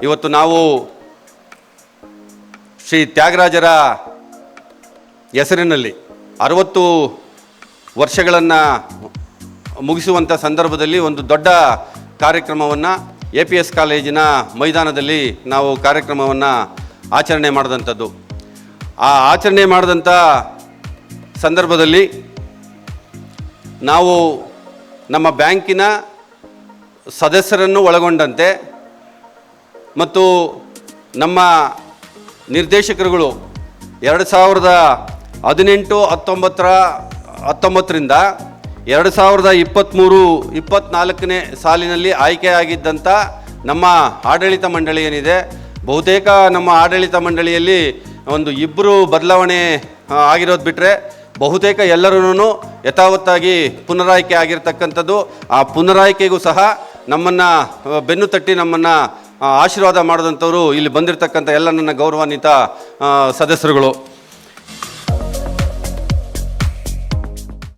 ಇವತ್ತು ನಾವು ಶ್ರೀ ತ್ಯಾಗರಾಜರ ಹೆಸರಿನಲ್ಲಿ 60 ವರ್ಷಗಳನ್ನು ಮುಗಿಸುವಂಥ ಸಂದರ್ಭದಲ್ಲಿ ಒಂದು ದೊಡ್ಡ ಕಾರ್ಯಕ್ರಮವನ್ನು APS ಕಾಲೇಜಿನ ಮೈದಾನದಲ್ಲಿ ನಾವು ಕಾರ್ಯಕ್ರಮವನ್ನು ಆಚರಣೆ ಮಾಡಿದಂಥದ್ದು. ಆ ಆಚರಣೆ ಮಾಡಿದಂಥ ಸಂದರ್ಭದಲ್ಲಿ ನಾವು ನಮ್ಮ ಬ್ಯಾಂಕಿನ ಸದಸ್ಯರನ್ನು ಒಳಗೊಂಡಂತೆ ಮತ್ತು ನಮ್ಮ ನಿರ್ದೇಶಕರುಗಳು 2018-19ರಿಂದ 2023-24ನೇ ಸಾಲಿನಲ್ಲಿ ಆಯ್ಕೆಯಾಗಿದ್ದಂಥ ನಮ್ಮ ಆಡಳಿತ ಮಂಡಳಿ ಏನಿದೆ, ಬಹುತೇಕ ನಮ್ಮ ಆಡಳಿತ ಮಂಡಳಿಯಲ್ಲಿ ಒಂದು 2 ಬದಲಾವಣೆ ಆಗಿರೋದು ಬಿಟ್ಟರೆ ಬಹುತೇಕ ಎಲ್ಲರೂ ಯಥಾವತ್ತಾಗಿ ಪುನರಾಯ್ಕೆ ಆಗಿರ್ತಕ್ಕಂಥದ್ದು. ಆ ಪುನರಾಯ್ಕೆಗೂ ಸಹ ನಮ್ಮನ್ನು ಬೆನ್ನು ತಟ್ಟಿ ನಮ್ಮನ್ನು ಆಶೀರ್ವಾದ ಮಾಡಿದಂಥವರು ಇಲ್ಲಿ ಬಂದಿರತಕ್ಕಂಥ ಎಲ್ಲ ನನ್ನ ಗೌರವಾನ್ವಿತ ಸದಸ್ಯರುಗಳು.